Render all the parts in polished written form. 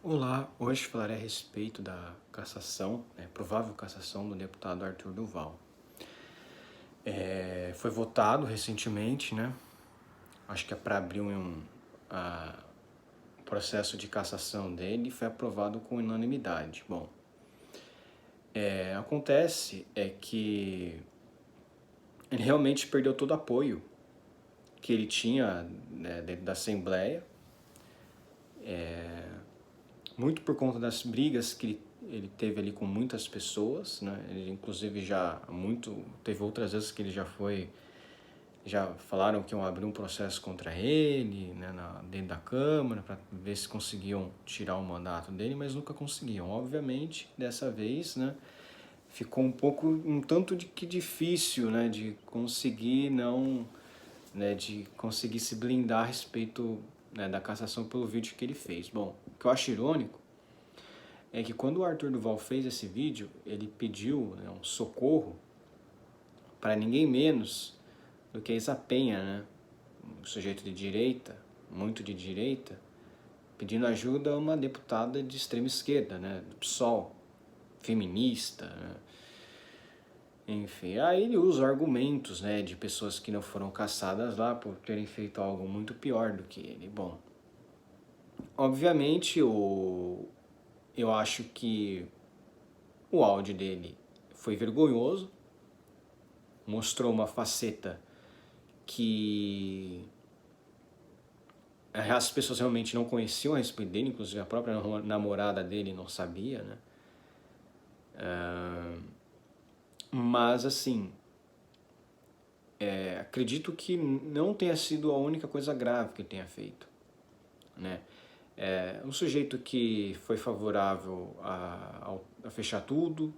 Olá, hoje falarei a respeito da cassação, provável cassação do deputado Arthur Duval. Foi votado recentemente, né? Acho que é para abrir processo de cassação dele e foi aprovado com unanimidade. Bom, acontece que ele realmente perdeu todo o apoio que ele tinha, né, dentro da Assembleia, muito por conta das brigas que ele teve ali com muitas pessoas, né? Ele inclusive teve outras vezes que ele já falaram que iam abrir um processo contra ele, né, dentro da Câmara, para ver se conseguiam tirar o mandato dele, mas nunca conseguiam. Obviamente, dessa vez, né, ficou um tanto de que difícil, né, de conseguir de conseguir se blindar a respeito, né, da cassação pelo vídeo que ele fez. Bom, o que eu acho irônico é que quando o Arthur Duval fez esse vídeo, ele pediu, né, um socorro para ninguém menos do que a Isa Penha, né, um sujeito de direita, muito de direita, pedindo ajuda a uma deputada de extrema esquerda, né, do PSOL, feminista, né. Enfim, aí ele usa argumentos, né, de pessoas que não foram caçadas lá por terem feito algo muito pior do que ele. Bom, obviamente eu acho que o áudio dele foi vergonhoso, mostrou uma faceta que as pessoas realmente não conheciam a respeito dele, inclusive a própria namorada dele não sabia, né? Mas assim, acredito que não tenha sido a única coisa grave que ele tenha feito, né? Um sujeito que foi favorável a fechar tudo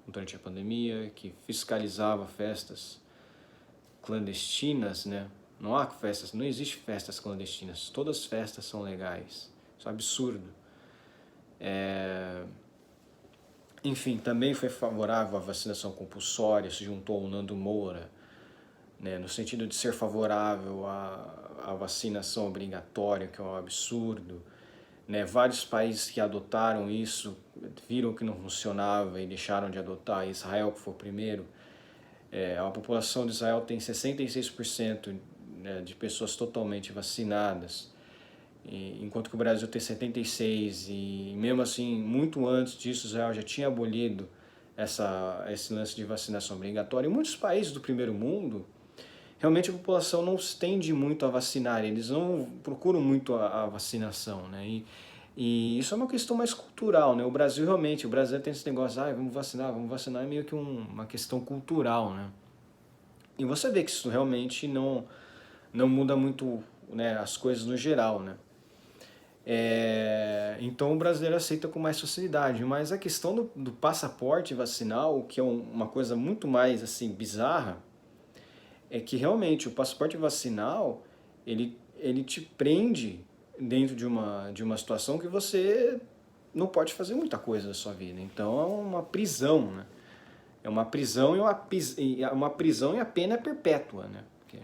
durante a pandemia, que fiscalizava festas clandestinas, né? Não há festas, não existe festas clandestinas, todas as festas são legais, isso é um absurdo. Enfim, também foi favorável à vacinação compulsória, se juntou ao Nando Moura, né, no sentido de ser favorável à vacinação obrigatória, que é um absurdo. Né, vários países que adotaram isso viram que não funcionava e deixaram de adotar. Israel, que foi o primeiro, a população de Israel tem 66%, né, de pessoas totalmente vacinadas, enquanto que o Brasil tem 76%, e mesmo assim, muito antes disso, Israel já tinha abolido esse lance de vacinação obrigatória. Em muitos países do primeiro mundo, realmente a população não se tende muito a vacinar, eles não procuram muito a vacinação, né? E isso é uma questão mais cultural, né? O Brasil realmente, o Brasil tem esse negócio, vamos vacinar, é meio que uma questão cultural, né? E você vê que isso realmente não muda muito, né, as coisas no geral, né? Então o brasileiro aceita com mais facilidade, mas a questão do passaporte vacinal, que é uma coisa muito mais assim bizarra, é que realmente o passaporte vacinal ele te prende dentro de uma situação que você não pode fazer muita coisa na sua vida. Então é uma prisão, né? É uma prisão uma prisão e a pena é perpétua, né? Porque,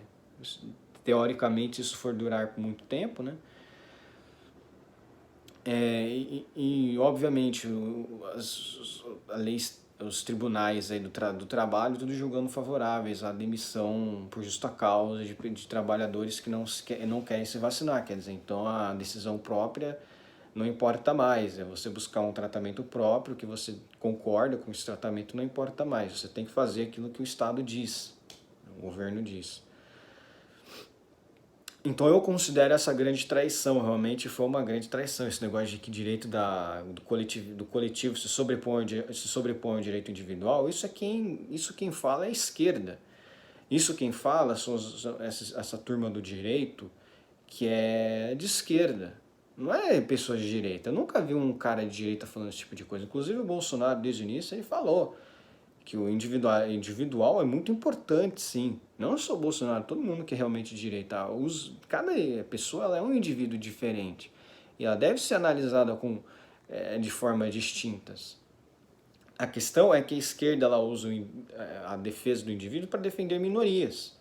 teoricamente, se isso for durar por muito tempo, né? Obviamente a leis, os tribunais aí do trabalho, tudo julgando favoráveis à demissão por justa causa de trabalhadores que não querem se vacinar. Quer dizer, então a decisão própria não importa mais, é você buscar um tratamento próprio que você concorda com esse tratamento, não importa mais, você tem que fazer aquilo que o Estado diz, o governo diz. Então eu considero essa grande traição, realmente foi uma grande traição, esse negócio de que direito do coletivo se sobrepõe ao direito individual, isso quem fala é a esquerda. Isso quem fala essa turma do direito que é de esquerda, não é pessoas de direita. Eu nunca vi um cara de direita falando esse tipo de coisa. Inclusive o Bolsonaro, desde o início, ele falou que o individual é muito importante, sim. Não só o Bolsonaro, todo mundo que é realmente de direita. Cada pessoa ela é um indivíduo diferente. E ela deve ser analisada de formas distintas. A questão é que a esquerda ela usa a defesa do indivíduo para defender minorias.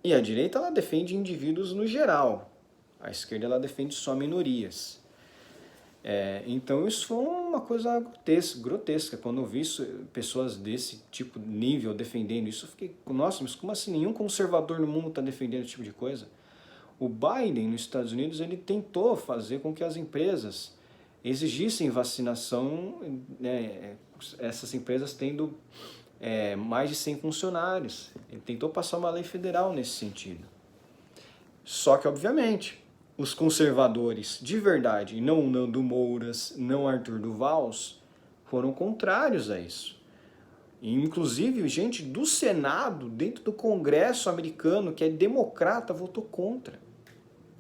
E a direita ela defende indivíduos no geral. A esquerda ela defende só minorias. Então isso foi uma coisa grotesca. Quando eu vi isso, pessoas desse tipo, nível, defendendo isso, eu fiquei, nossa, mas como assim? Nenhum conservador no mundo está defendendo esse tipo de coisa. O Biden, nos Estados Unidos, ele tentou fazer com que as empresas exigissem vacinação, né, essas empresas tendo mais de 100 funcionários. Ele tentou passar uma lei federal nesse sentido. Só que, obviamente, os conservadores de verdade, não Nando Mouras, não Arthur Duvals, foram contrários a isso. E, inclusive, gente do Senado, dentro do Congresso americano, que é democrata, votou contra.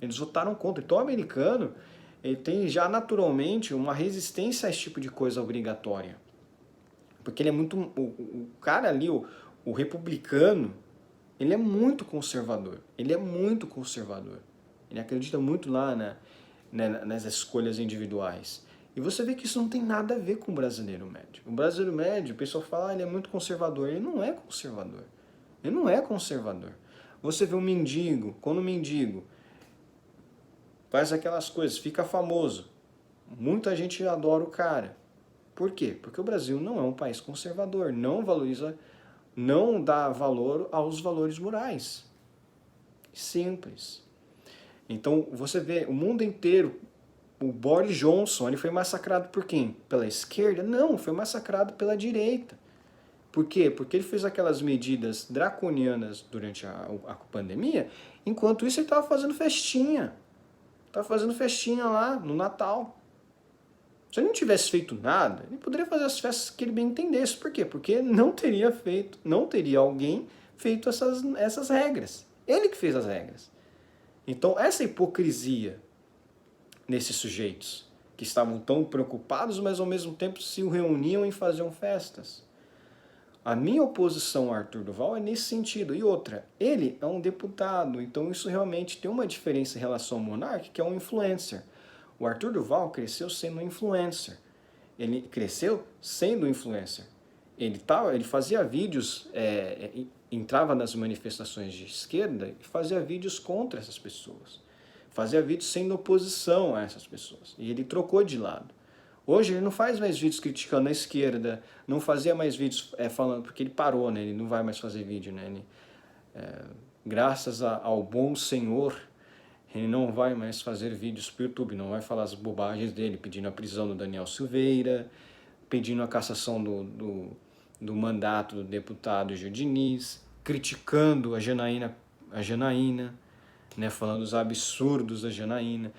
Eles votaram contra. Então o americano ele tem já naturalmente uma resistência a esse tipo de coisa obrigatória. Porque ele é muito... O cara ali, o republicano, ele é muito conservador. Ele é muito conservador. Ele acredita muito lá nas escolhas individuais. E você vê que isso não tem nada a ver com o brasileiro médio. O brasileiro médio, o pessoal fala, ele é muito conservador. Ele não é conservador. Ele não é conservador. Você vê um mendigo, quando o mendigo faz aquelas coisas, fica famoso, muita gente adora o cara. Por quê? Porque o Brasil não é um país conservador, não valoriza, não dá valor aos valores morais. Simples. Então, você vê o mundo inteiro, o Boris Johnson, ele foi massacrado por quem? Pela esquerda? Não, foi massacrado pela direita. Por quê? Porque ele fez aquelas medidas draconianas durante a pandemia, enquanto isso ele estava fazendo festinha. Estava fazendo festinha lá no Natal. Se ele não tivesse feito nada, ele poderia fazer as festas que ele bem entendesse. Por quê? Porque não teria alguém feito essas regras. Ele que fez as regras. Então, essa hipocrisia nesses sujeitos, que estavam tão preocupados, mas ao mesmo tempo se reuniam e faziam festas. A minha oposição ao Arthur Duval é nesse sentido. E outra, ele é um deputado, então isso realmente tem uma diferença em relação ao Monark, que é um influencer. O Arthur Duval cresceu sendo um influencer. Ele cresceu sendo influencer. Ele fazia vídeos, entrava nas manifestações de esquerda e fazia vídeos contra essas pessoas. Fazia vídeos sendo oposição a essas pessoas. E ele trocou de lado. Hoje ele não faz mais vídeos criticando a esquerda, não fazia mais vídeos falando, porque ele parou, né? Ele não vai mais fazer vídeo, né? Graças ao bom Senhor, ele não vai mais fazer vídeos para o YouTube, não vai falar as bobagens dele, pedindo a prisão do Daniel Silveira, pedindo a cassação do mandato do deputado Gil Diniz, criticando a Janaína, né? Falando os absurdos da Janaína.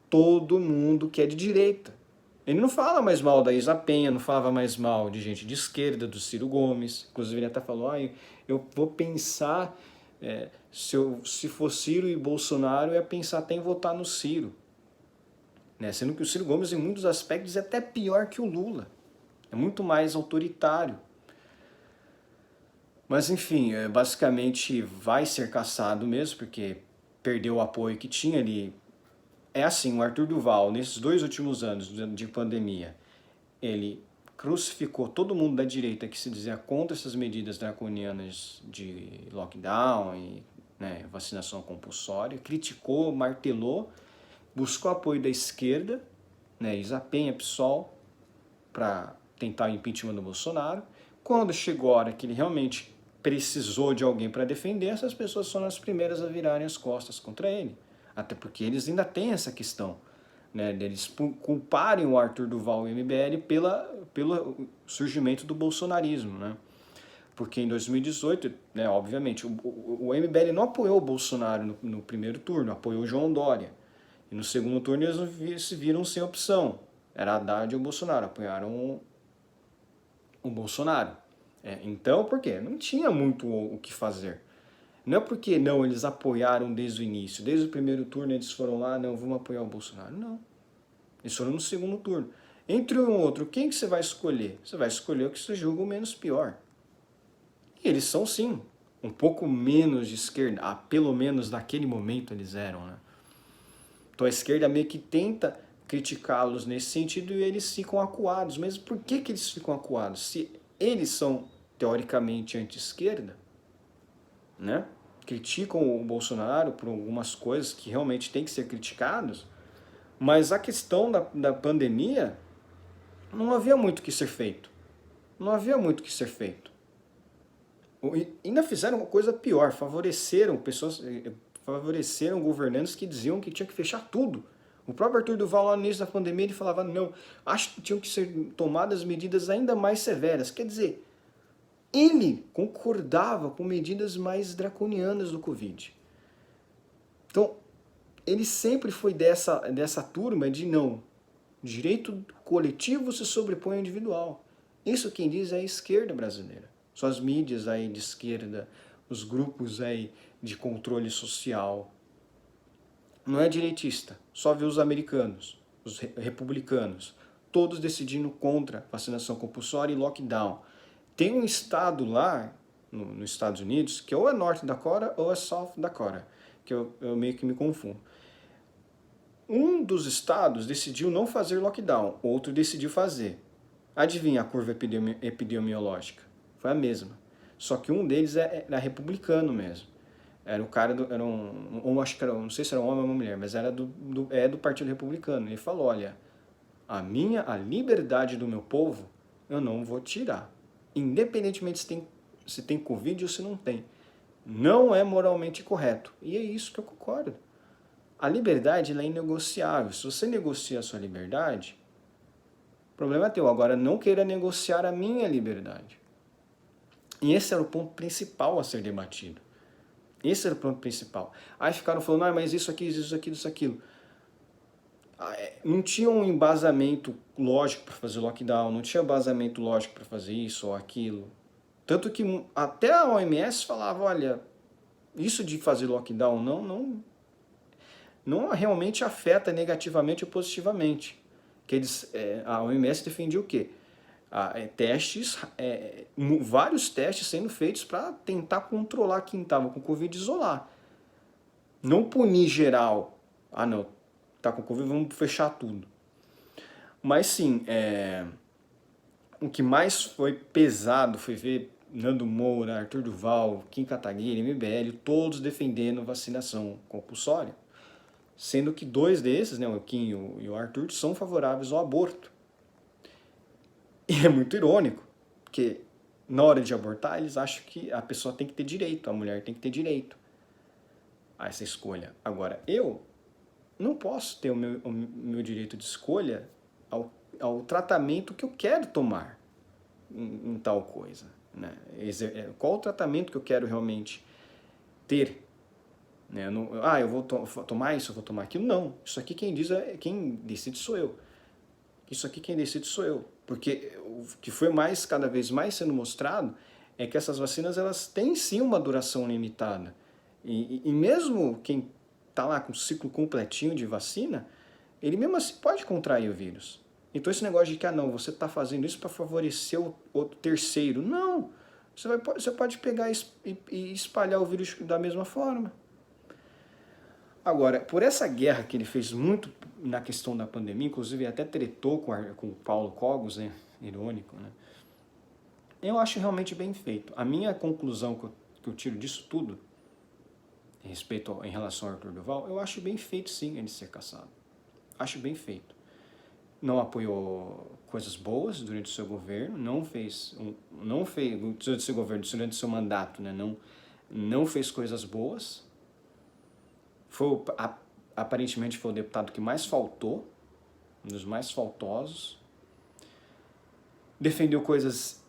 Todo mundo que é de direita. Ele não fala mais mal da Isa Penha, não falava mais mal de gente de esquerda, do Ciro Gomes. Inclusive ele até falou, eu vou pensar, se for Ciro e Bolsonaro, eu ia pensar até em votar no Ciro. Né? Sendo que o Ciro Gomes, em muitos aspectos, é até pior que o Lula. É muito mais autoritário. Mas enfim, basicamente vai ser cassado mesmo, porque perdeu o apoio que tinha ali. É assim, o Arthur Duval, nesses 2 últimos anos de pandemia, ele crucificou todo mundo da direita que se dizia contra essas medidas draconianas de lockdown e vacinação compulsória, criticou, martelou, buscou apoio da esquerda, Isa Penha, PSOL, para tentar o impeachment do Bolsonaro. Quando chegou a hora que ele realmente precisou de alguém para defender, essas pessoas foram as primeiras a virarem as costas contra ele. Até porque eles ainda têm essa questão, né, deles culparem o Arthur Duval e o MBL pelo surgimento do bolsonarismo, né? Porque em 2018, né, obviamente, o MBL não apoiou o Bolsonaro no primeiro turno, apoiou o João Dória. E no segundo turno eles se viram sem opção. Era Haddad e o Bolsonaro, apoiaram o Bolsonaro. Então, por quê? Não tinha muito o que fazer. Não é porque eles apoiaram desde o início, desde o primeiro turno eles foram lá, vamos apoiar o Bolsonaro. Não. Eles foram no segundo turno. Entre um e outro, quem que você vai escolher? Você vai escolher o que você julga o menos pior. E eles são, sim, um pouco menos de esquerda, pelo menos naquele momento eles eram, né? Então a esquerda meio que tenta criticá-los nesse sentido e eles ficam acuados. Mas por que eles ficam acuados? Se eles são, teoricamente, anti-esquerda, né? Criticam o Bolsonaro por algumas coisas que realmente têm que ser criticados, Mas a questão da pandemia, não havia muito o que ser feito. Não havia muito o que ser feito. Ainda fizeram uma coisa pior, favoreceram governantes que diziam que tinha que fechar tudo. O próprio Arthur Duval, lá no início da pandemia, ele falava, não, acho que tinham que ser tomadas medidas ainda mais severas. Quer dizer, ele concordava com medidas mais draconianas do Covid. Então, ele sempre foi dessa turma de não, direito coletivo se sobrepõe ao individual. Isso quem diz é a esquerda brasileira. São as mídias aí de esquerda, os grupos aí de controle social. Não é direitista, só vê os americanos, os republicanos, todos decidindo contra vacinação compulsória e lockdown. Tem um estado lá, nos Estados Unidos, que ou é North Dakota ou é South Dakota, que eu meio que me confundo. Um dos estados decidiu não fazer lockdown, outro decidiu fazer. Adivinha a curva epidemiológica? Foi a mesma. Só que um deles era republicano mesmo. Era o cara, acho que era, não sei se era um homem ou uma mulher, mas era do Partido Republicano. Ele falou, olha, a liberdade do meu povo, eu não vou tirar. Independentemente se tem Covid ou se não tem. Não é moralmente correto. E é isso que eu concordo. A liberdade ela é inegociável. Se você negocia a sua liberdade, o problema é teu. Agora, não queira negociar a minha liberdade. E esse era o ponto principal a ser debatido. Esse era o ponto principal. Aí ficaram falando, mas isso aqui, isso aqui, isso aquilo. Não tinha um embasamento lógico para fazer lockdown, não tinha embasamento lógico para fazer isso ou aquilo. Tanto que até a OMS falava, olha, isso de fazer lockdown não realmente afeta negativamente ou positivamente. Que a OMS defendia o quê? Vários testes sendo feitos para tentar controlar quem estava com Covid e isolar. Não punir geral. Ah, não, tá com Covid, vamos fechar tudo. Mas sim, o que mais foi pesado foi ver Nando Moura, Arthur Duval, Kim Kataguiri, MBL, todos defendendo vacinação compulsória. Sendo que dois desses, né, o Kim e o Arthur, são favoráveis ao aborto. E é muito irônico, porque na hora de abortar, eles acham que a pessoa tem que ter direito, a mulher tem que ter direito a essa escolha. Agora, eu não posso ter o meu direito de escolha ao tratamento que eu quero tomar em tal coisa. Né? Qual o tratamento que eu quero realmente ter? Né? Eu vou tomar isso, eu vou tomar aquilo. Não, isso aqui quem decide sou eu. Isso aqui quem decide sou eu. Porque o que foi cada vez mais sendo mostrado é que essas vacinas elas têm sim uma duração limitada. E mesmo quem está lá com o ciclo completinho de vacina, ele mesmo assim pode contrair o vírus. Então esse negócio de que, não, você está fazendo isso para favorecer o terceiro. Não, você pode pegar e espalhar o vírus da mesma forma. Agora, por essa guerra que ele fez muito na questão da pandemia, inclusive até tretou com o Paulo Cogos, né? Irônico, né? Eu acho realmente bem feito. A minha conclusão que eu tiro disso tudo, em relação ao Arthur Duval, eu acho bem feito sim ele ser cassado. Acho bem feito. Não apoiou coisas boas durante o seu governo, durante o seu governo, durante o seu mandato, né? Não fez coisas boas. Aparentemente foi o deputado que mais faltou, um dos mais faltosos. Defendeu coisas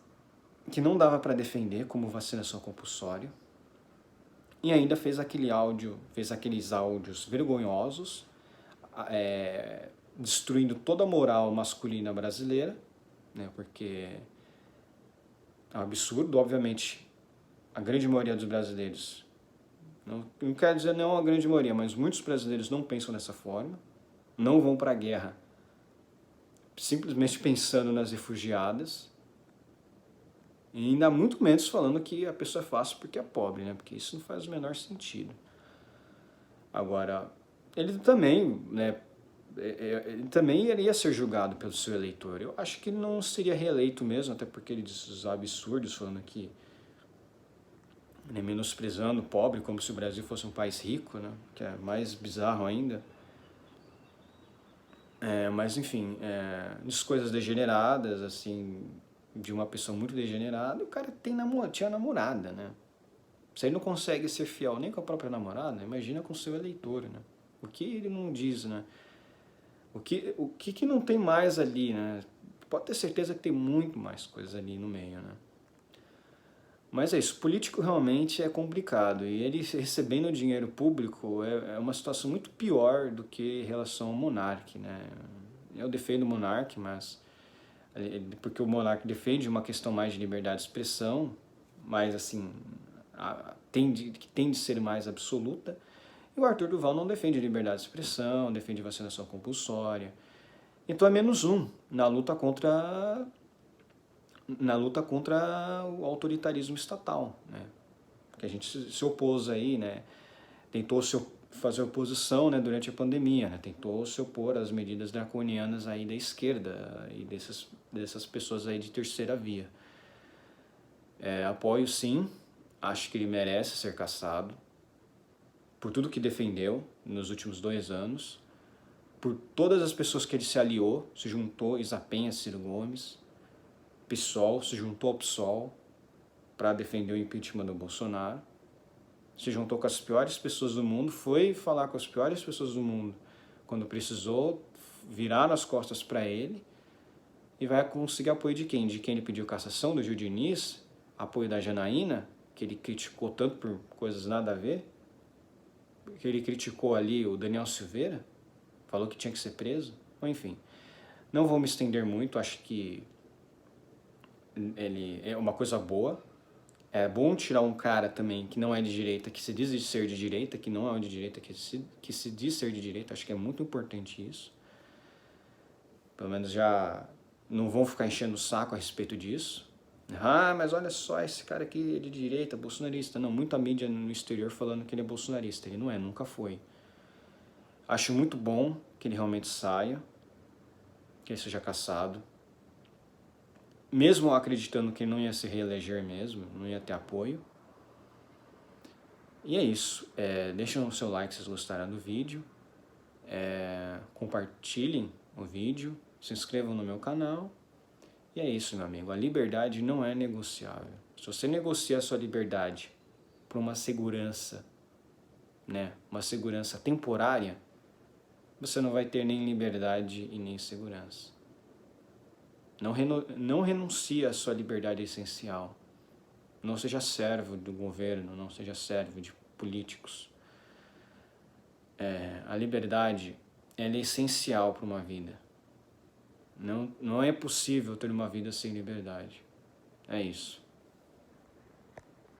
que não dava para defender, como vacinação compulsória. E ainda fez aqueles áudios vergonhosos, destruindo toda a moral masculina brasileira, né, porque é um absurdo, obviamente, a grande maioria dos brasileiros, não quero dizer não a grande maioria, mas muitos brasileiros não pensam dessa forma, não vão para a guerra simplesmente pensando nas refugiadas, e ainda muito menos falando que a pessoa é fácil porque é pobre, né? Porque isso não faz o menor sentido. Agora, ele também, né? Ele também iria ser julgado pelo seu eleitor. Eu acho que ele não seria reeleito mesmo, até porque ele diz os absurdos, falando que, né, menosprezando o pobre, como se o Brasil fosse um país rico, né? Que é mais bizarro ainda. Mas enfim, de coisas degeneradas, assim, de uma pessoa muito degenerada, o cara tinha namorada, né? Se ele não consegue ser fiel nem com a própria namorada, imagina com o seu eleitor, né? O que ele não diz, né? O que não tem mais ali, né? Pode ter certeza que tem muito mais coisas ali no meio, né? Mas é isso, político realmente é complicado, e ele recebendo dinheiro público é uma situação muito pior do que em relação ao monarca, né? Eu defendo o monarca, mas porque o monarca defende uma questão mais de liberdade de expressão, mais assim, que tende a ser mais absoluta, e o Arthur Duval não defende liberdade de expressão, defende vacinação compulsória. Então é menos um na luta contra o autoritarismo estatal, né? Que a gente se opôs aí, né? Tentou fazer oposição, né, durante a pandemia, né? Tentou se opor às medidas draconianas aí da esquerda e dessas pessoas aí de terceira via. Apoio sim, acho que ele merece ser cassado por tudo que defendeu nos últimos 2 anos, por todas as pessoas que ele se aliou, se juntou, Isa Penha, Ciro Gomes, PSOL, se juntou ao PSOL para defender o impeachment do Bolsonaro, se juntou com as piores pessoas do mundo, foi falar com as piores pessoas do mundo quando precisou, viraram as costas para ele, e vai conseguir apoio de quem? De quem ele pediu cassação, do Gil Diniz, apoio da Janaína, que ele criticou tanto por coisas nada a ver, que ele criticou ali o Daniel Silveira, falou que tinha que ser preso, ou enfim. Não vou me estender muito, acho que ele é uma coisa boa. É bom tirar um cara também que não é de direita, que se diz de ser de direita, que não é de direita, que se diz ser de direita. Acho que é muito importante isso. Pelo menos já não vão ficar enchendo o saco a respeito disso. Ah, mas olha só, esse cara aqui é de direita, bolsonarista. Não, muita mídia no exterior falando que ele é bolsonarista. Ele não é, nunca foi. Acho muito bom que ele realmente saia, que ele seja cassado. Mesmo acreditando que ele não ia se reeleger mesmo, não ia ter apoio. E é isso. Deixem o seu like se vocês gostaram do vídeo. Compartilhem o vídeo. Se inscrevam no meu canal. E é isso, meu amigo. A liberdade não é negociável. Se você negocia a sua liberdade por uma segurança, né, uma segurança temporária, você não vai ter nem liberdade e nem segurança. Não renuncie à sua liberdade essencial. Não seja servo do governo, não seja servo de políticos. A liberdade ela é essencial para uma vida. Não é possível ter uma vida sem liberdade. É isso.